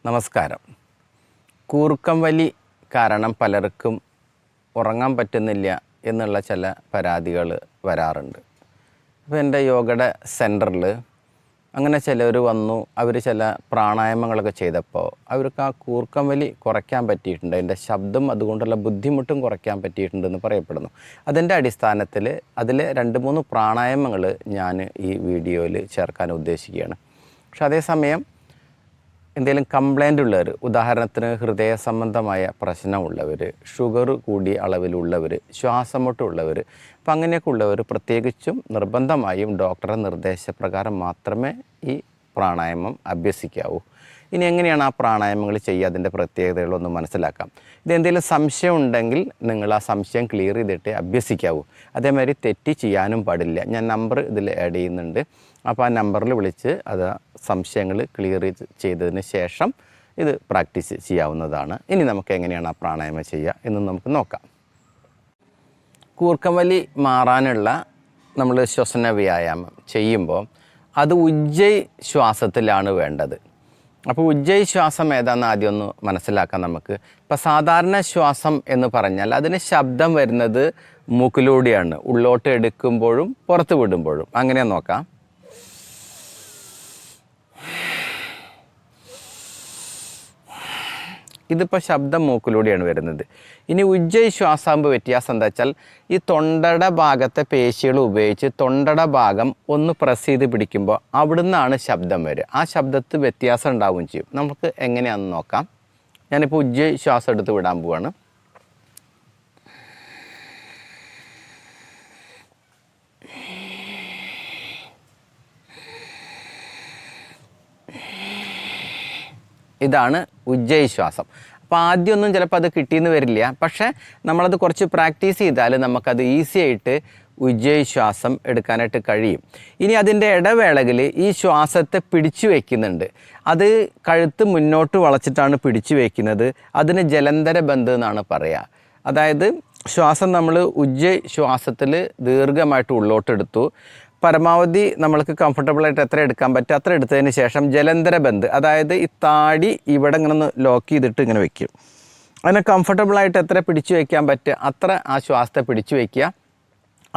നമസ്കാരം. കൂർക്കം വലി കാരണം പലർക്കും ഉറങ്ങാൻ പറ്റുന്നില്ല എന്നുള്ള ചില പരാതികൾ വരാറുണ്ട്. അപ്പോൾ എൻ്റെ യോഗയുടെ സെൻറ്ററിൽ അങ്ങനെ ചിലർ വന്നു. അവർ ചില പ്രാണായാമങ്ങളൊക്കെ ചെയ്തപ്പോൾ അവർക്ക് ആ കൂർക്കം വലി കുറയ്ക്കാൻ പറ്റിയിട്ടുണ്ട്, അതിൻ്റെ ശബ്ദം അതുകൊണ്ടുള്ള ബുദ്ധിമുട്ടും കുറയ്ക്കാൻ പറ്റിയിട്ടുണ്ടെന്ന് പറയപ്പെടുന്നു. അതിൻ്റെ അടിസ്ഥാനത്തിൽ അതിൽ 2-3 പ്രാണായാമങ്ങൾ ഞാൻ ഈ വീഡിയോയിൽ ചേർക്കാൻ ഉദ്ദേശിക്കുകയാണ്. പക്ഷെ അതേസമയം എന്തെങ്കിലും കംപ്ലൈൻ്റ് ഉള്ളവർ, ഉദാഹരണത്തിന് ഹൃദയ സംബന്ധമായ പ്രശ്നമുള്ളവർ, ഷുഗർ കൂടിയ അളവിലുള്ളവർ, ശ്വാസമുട്ടുള്ളവർ, അപ്പം അങ്ങനെയൊക്കെ ഉള്ളവർ പ്രത്യേകിച്ചും നിർബന്ധമായും ഡോക്ടറുടെ നിർദ്ദേശപ്രകാരം മാത്രമേ ഈ പ്രാണായാമം അഭ്യസിക്കാവൂ. ഇനി എങ്ങനെയാണ് ആ പ്രാണായാമങ്ങൾ ചെയ്യുക, അതിൻ്റെ പ്രത്യേകതകളൊന്ന് മനസ്സിലാക്കാം. ഇതെന്തെങ്കിലും സംശയം ഉണ്ടെങ്കിൽ നിങ്ങൾ ആ സംശയം ക്ലിയർ ചെയ്തിട്ട് അഭ്യസിക്കാവൂ. അതേമാതിരി തെറ്റി ചെയ്യാനും പാടില്ല. ഞാൻ നമ്പർ ഇതിൽ ആഡ് ചെയ്യുന്നുണ്ട്. അപ്പോൾ ആ നമ്പറിൽ വിളിച്ച് അത് സംശയങ്ങൾ ക്ലിയർ ചെയ്തതിന് ശേഷം ഇത് പ്രാക്ടീസ് ചെയ്യാവുന്നതാണ്. ഇനി നമുക്ക് എങ്ങനെയാണ് ആ പ്രാണായാമം ചെയ്യുക എന്ന് നമുക്ക് നോക്കാം. കൂർക്കം വലി മാറാനുള്ള നമ്മൾ ശ്വസന വ്യായാമം ചെയ്യുമ്പോൾ അത് ഉജ്ജയ് ശ്വാസത്തിലാണ് വേണ്ടത്. അപ്പോൾ ഉജ്ജയ് ശ്വാസം ഏതാണെന്ന് ആദ്യം ഒന്ന് മനസ്സിലാക്കാം നമുക്ക്. ഇപ്പോൾ സാധാരണ ശ്വാസം എന്ന് പറഞ്ഞാൽ അതിന് ശബ്ദം വരുന്നത് മൂക്കിലൂടെയാണ്, ഉള്ളോട്ട് എടുക്കുമ്പോഴും പുറത്ത് വിടുമ്പോഴും. അങ്ങനെ നോക്കാം. ഇതിപ്പോൾ ശബ്ദം മൂക്കിലൂടെയാണ് വരുന്നത്. ഇനി ഉജ്ജയ് ശ്വാസാകുമ്പോൾ വ്യത്യാസം എന്താ വെച്ചാൽ ഈ തൊണ്ടയുടെ ഭാഗത്തെ പേശികൾ ഉപയോഗിച്ച് തൊണ്ടയുടെ ഭാഗം ഒന്ന് പ്രസ് ചെയ്ത് പിടിക്കുമ്പോൾ അവിടുന്നാണ് ശബ്ദം വരിക. ആ ശബ്ദത്തിൽ വ്യത്യാസം ഉണ്ടാവുകയും ചെയ്യും. നമുക്ക് എങ്ങനെയാണെന്ന് നോക്കാം. ഞാനിപ്പോൾ ഉജ്ജയ് ശ്വാസം എടുത്ത് വിടാൻ പോവാണ്. ഇതാണ് ഉജ്ജയ് ശ്വാസം. അപ്പോൾ ആദ്യമൊന്നും ചിലപ്പോൾ അത് കിട്ടിയെന്ന് വരില്ല. പക്ഷേ നമ്മളത് കുറച്ച് പ്രാക്ടീസ് ചെയ്താൽ നമുക്കത് ഈസി ആയിട്ട് ഉജ്ജയ് ശ്വാസം എടുക്കാനായിട്ട് കഴിയും. ഇനി അതിൻ്റെ ഇടവേളകളിൽ ഈ ശ്വാസത്തെ പിടിച്ചു വയ്ക്കുന്നുണ്ട്. അത് കഴുത്ത് മുന്നോട്ട് വളച്ചിട്ടാണ് പിടിച്ചു വയ്ക്കുന്നത്. അതിന് ജലന്ധര ബന്ധ് എന്നാണ് പറയുക. അതായത് ശ്വാസം നമ്മൾ ഉജ്ജയ് ശ്വാസത്തിൽ ദീർഘമായിട്ട് ഉള്ളോട്ടെടുത്തു. പരമാവധി നമ്മൾക്ക് കംഫർട്ടബിളായിട്ട് എത്ര എടുക്കാൻ പറ്റും അത്ര എടുത്തതിന് ശേഷം ജലന്ധര ബന്ധ്, അതായത് ഈ താടി ഇവിടെ ഇങ്ങനെ ഒന്ന് ലോക്ക് ചെയ്തിട്ട് ഇങ്ങനെ വെക്കും. അതിനെ കംഫർട്ടബിളായിട്ട് എത്ര പിടിച്ചു വയ്ക്കാൻ പറ്റുക അത്ര ആ ശ്വാസത്തെ പിടിച്ചു വയ്ക്കുക.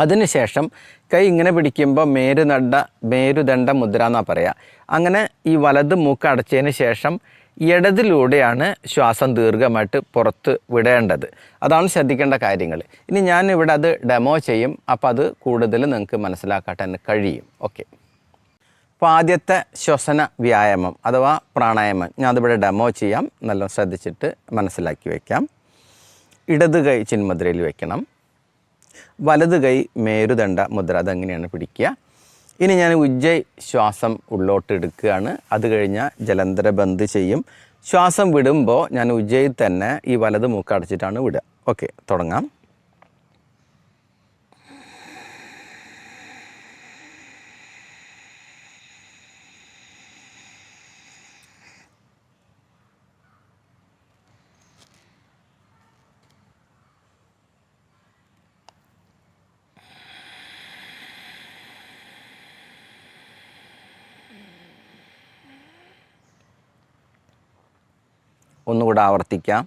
അതിനുശേഷം കൈ ഇങ്ങനെ പിടിക്കുമ്പോൾ മേരുദണ്ഡ മുദ്ര എന്നാണ് പറയുക. അങ്ങനെ ഈ വലത് മൂക്ക് അടച്ചതിന് ശേഷം ഇടതിലൂടെയാണ് ശ്വാസം ദീർഘമായിട്ട് പുറത്ത് വിടേണ്ടത്. അതാണ് ശ്രദ്ധിക്കേണ്ട കാര്യങ്ങൾ. ഇനി ഞാൻ ഇവിടെ അത് ഡെമോ ചെയ്യും. അപ്പോൾ അത് കൂടുതൽ നിങ്ങൾക്ക് മനസ്സിലാക്കാൻ കഴിയും. ഓക്കെ. അപ്പോൾ ആദ്യത്തെ ശ്വസന വ്യായാമം അഥവാ പ്രാണായാമം ഞാൻ അതിവിടെ ഡെമോ ചെയ്യാം. നല്ല ശ്രദ്ധിച്ചിട്ട് മനസ്സിലാക്കി വയ്ക്കാം. ഇടത് കൈ ചിന്മുദ്രയിൽ വയ്ക്കണം. വലത് കൈ മേരുദണ്ഡ മുദ്ര, അതെങ്ങനെയാണ് പിടിക്കുക. ഇനി ഞാൻ ഉജ്ജയ് ശ്വാസം ഉള്ളോട്ട് എടുക്കുകയാണ്. അത് കഴിഞ്ഞാൽ ജലന്ധര ബന്ധ് ചെയ്യും. ശ്വാസം വിടുമ്പോൾ ഞാൻ ഉജ്ജയിൽ തന്നെ ഈ വലത് മൂക്ക് അടച്ചിട്ടാണ് വിടുക. ഓക്കെ, തുടങ്ങാം. ഒന്നുകൂടെ ആവർത്തിക്കാം.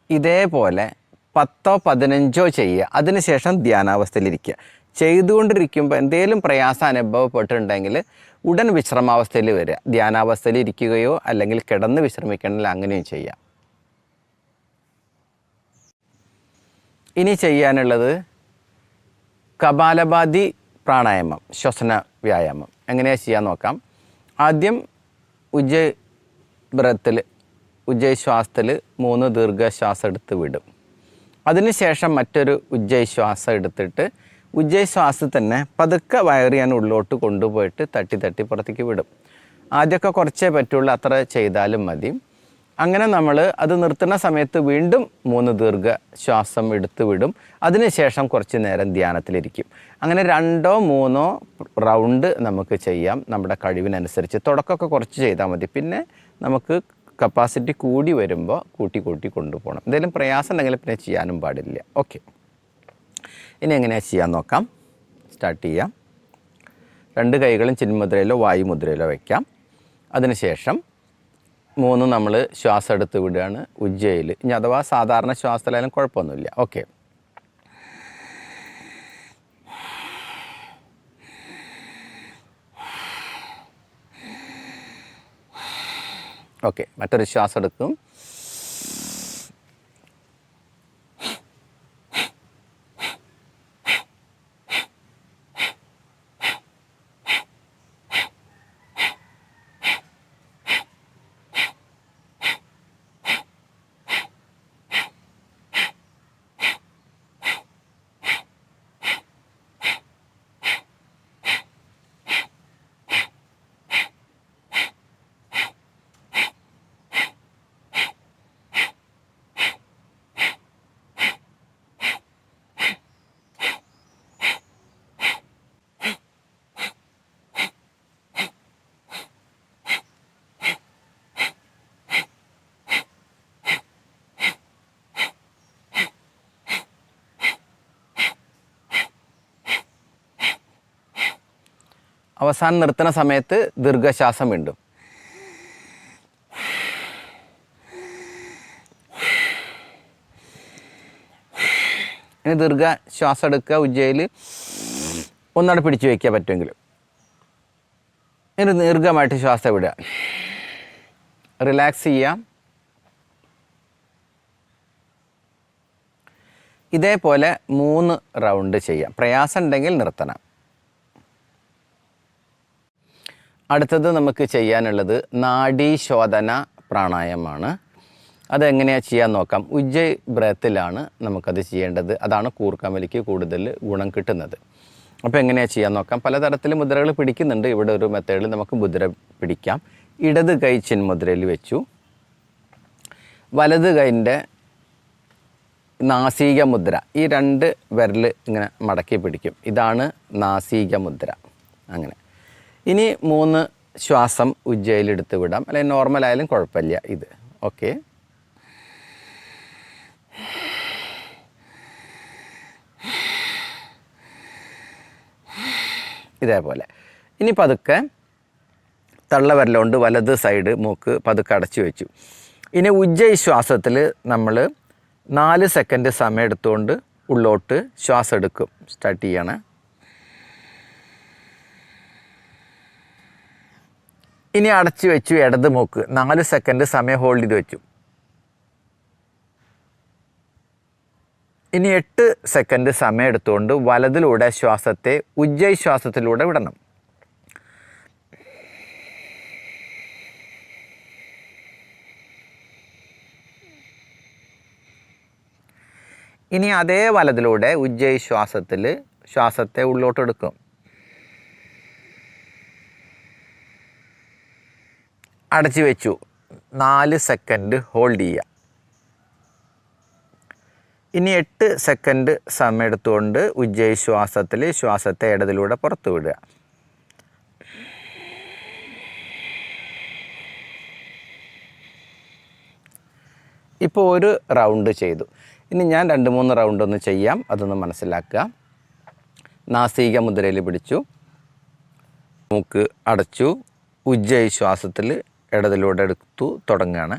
ഇതേപോലെ 10-15 ചെയ്യുക. അതിനുശേഷം ധ്യാനാവസ്ഥയിലിരിക്കുക. ചെയ്തുകൊണ്ടിരിക്കുമ്പോൾ എന്തെങ്കിലും പ്രയാസം അനുഭവപ്പെട്ടിട്ടുണ്ടെങ്കിൽ ഉടൻ വിശ്രമാവസ്ഥയിൽ വരിക. ധ്യാനാവസ്ഥയിൽ ഇരിക്കുകയോ അല്ലെങ്കിൽ കിടന്ന് വിശ്രമിക്കണമെങ്കിൽ അങ്ങനെയും ചെയ്യാം. ഇനി ചെയ്യാനുള്ളത് കപാലഭാതി പ്രാണായാമം, ശ്വസന വ്യായാമം. എങ്ങനെയാണ് ചെയ്യാൻ നോക്കാം. ആദ്യം ഉജ്ജയ് ശ്വാസത്തിൽ 3 ദീർഘശ്വാസം എടുത്ത് വിടും. അതിനുശേഷം മറ്റൊരു ഉജ്ജയ് ശ്വാസം എടുത്തിട്ട് ഉജ്ജയ് ശ്വാസം തന്നെ പതുക്കെ വയറ് ഞാൻ ഉള്ളോട്ട് കൊണ്ടുപോയിട്ട് തട്ടി പുറത്തേക്ക് വിടും. ആദ്യമൊക്കെ കുറച്ചേ പറ്റുള്ളൂ, അത്ര ചെയ്താലും മതി. അങ്ങനെ നമ്മൾ അത് നിർത്തുന്ന സമയത്ത് വീണ്ടും 3 ദീർഘ ശ്വാസം എടുത്ത് വിടും. അതിനുശേഷം കുറച്ച് നേരം ധ്യാനത്തിലിരിക്കും. അങ്ങനെ 2 or 3 റൗണ്ട് നമുക്ക് ചെയ്യാം നമ്മുടെ കഴിവിനനുസരിച്ച്. തുടക്കമൊക്കെ കുറച്ച് ചെയ്താൽ മതി. പിന്നെ നമുക്ക് കപ്പാസിറ്റി കൂടി വരുമ്പോൾ കൂട്ടി കൊണ്ടുപോകണം. എന്തെങ്കിലും പ്രയാസം ഉണ്ടെങ്കിൽ പിന്നെ ചെയ്യാനും പാടില്ല. ഓക്കെ, ഇനി എങ്ങനെയാണ് ചെയ്യാൻ നോക്കാം. സ്റ്റാർട്ട് ചെയ്യാം. 2 കൈകളും ചിന്മുദ്രയിലോ വായുമുദ്രയിലോ വയ്ക്കാം. അതിനുശേഷം 3 നമ്മൾ ശ്വാസം എടുത്ത് വിടുകയാണ് ഉജ്ജയിൽ. ഇനി അഥവാ സാധാരണ ശ്വാസത്തിലായാലും കുഴപ്പമൊന്നുമില്ല. Okay, okay. മറ്റൊരു ശ്വാസം എടുക്കും. അവസാനം നിർത്തുന്ന സമയത്ത് ദീർഘശ്വാസം വീണ്ടും. ഇനി ദീർഘശ്വാസം എടുക്കുക. ഉജ്ജയിൽ ഒന്നവിടെ പിടിച്ചു വയ്ക്കാൻ പറ്റുമെങ്കിൽ. ഇനി ദീർഘമായിട്ട് ശ്വാസം വിടുക. റിലാക്സ് ചെയ്യാം. ഇതേപോലെ 3 റൗണ്ട് ചെയ്യാം. പ്രയാസം ഉണ്ടെങ്കിൽ നിർത്തണം. അടുത്തത് നമുക്ക് ചെയ്യാനുള്ളത് നാഡീശോധന പ്രാണായാമമാണ്. അതെങ്ങനെയാണ് ചെയ്യാൻ നോക്കാം. ഉജ്ജയ് ബ്രത്തിലാണ് നമുക്കത് ചെയ്യേണ്ടത്. അതാണ് കൂർക്കമ്പലിക്ക് കൂടുതൽ ഗുണം കിട്ടുന്നത്. അപ്പോൾ എങ്ങനെയാണ് ചെയ്യാൻ നോക്കാം. പലതരത്തിൽ മുദ്രകൾ പിടിക്കുന്നുണ്ട്. ഇവിടെ ഒരു മെത്തേഡിൽ നമുക്ക് മുദ്ര പിടിക്കാം. ഇടത് കൈ ചിന്മുദ്രയിൽ വെച്ചു. വലത് കൈൻ്റെ നാസിക മുദ്ര, ഈ 2 വിരൽ ഇങ്ങനെ മടക്കി പിടിക്കും. ഇതാണ് നാസിക മുദ്ര. അങ്ങനെ ഇനി 3 ശ്വാസം ഉജ്ജയിലെടുത്ത് വിടാം. അല്ലെങ്കിൽ നോർമലായാലും കുഴപ്പമില്ല ഇത്. ഓക്കെ, ഇതേപോലെ. ഇനി പതുക്കെ തള്ളവിരലുകൊണ്ട് വലത് സൈഡ് മൂക്ക് പതുക്കെ അടച്ചു വെച്ചു. ഇനി ഉജ്ജയ് ശ്വാസത്തിൽ നമ്മൾ 4 സെക്കൻഡ് സമയം എടുത്തുകൊണ്ട് ഉള്ളോട്ട് ശ്വാസം എടുക്കും. സ്റ്റാർട്ട് ചെയ്യണേ. ഇനി അടച്ചു വെച്ചു ഇടത് മൂക്ക്. 4 സെക്കൻഡ് സമയം ഹോൾഡ് ചെയ്ത് വെച്ചു. ഇനി 8 സെക്കൻഡ് സമയം എടുത്തുകൊണ്ട് വലതിലൂടെ ശ്വാസത്തെ ഉജ്ജയ് ശ്വാസത്തിലൂടെ വിടണം. ഇനി അതേ വലതിലൂടെ ഉജ്ജയ് ശ്വാസത്തിൽ ശ്വാസത്തെ ഉള്ളോട്ട് എടുക്കും. അടച്ചു വെച്ചു. 4 സെക്കൻഡ് ഹോൾഡ് ചെയ്യുക. ഇനി 8 സെക്കൻഡ് സമയം എടുത്തുകൊണ്ട് ഉജ്ജയ് ശ്വാസത്തിൽ ശ്വാസത്തെ ഇടതിലൂടെ പുറത്തു വിടുക. ഇപ്പോൾ 1 റൗണ്ട് ചെയ്തു. ഇനി ഞാൻ 2-3 റൗണ്ട് ഒന്ന് ചെയ്യാം. അതൊന്ന് മനസ്സിലാക്കുക. നാസിക മുദ്രയിൽ പിടിച്ചു. മൂക്ക് അടച്ചു. ഉജ്ജയ് ശ്വാസത്തിൽ ഇടതിലൂടെ എടുത്തു തുടങ്ങുകയാണ്.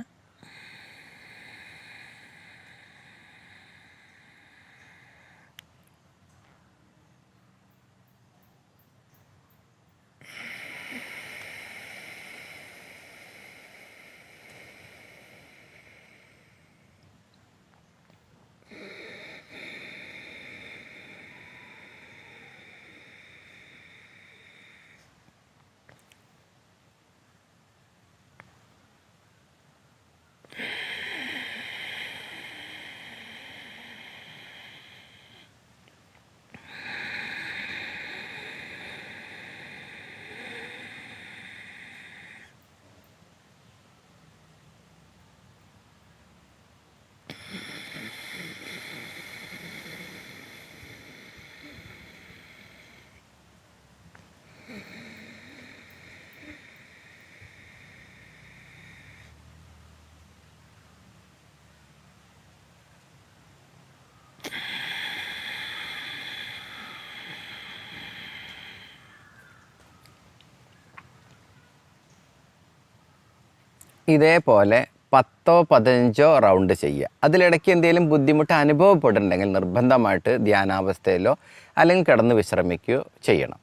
ഇതേപോലെ 10-15 റൗണ്ട് ചെയ്യുക. അതിലിടയ്ക്ക് എന്തെങ്കിലും ബുദ്ധിമുട്ട് അനുഭവപ്പെടുന്നുണ്ടെങ്കിൽ നിർബന്ധമായിട്ട് ധ്യാനാവസ്ഥയിലോ അല്ലെങ്കിൽ കിടന്ന് വിശ്രമിക്കുകയോ ചെയ്യണം.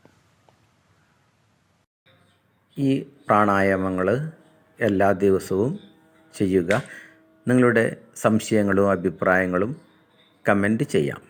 ഈ പ്രാണായാമങ്ങൾ എല്ലാ ദിവസവും ചെയ്യുക. നിങ്ങളുടെ സംശയങ്ങളും അഭിപ്രായങ്ങളും കമൻറ്റ് ചെയ്യാം.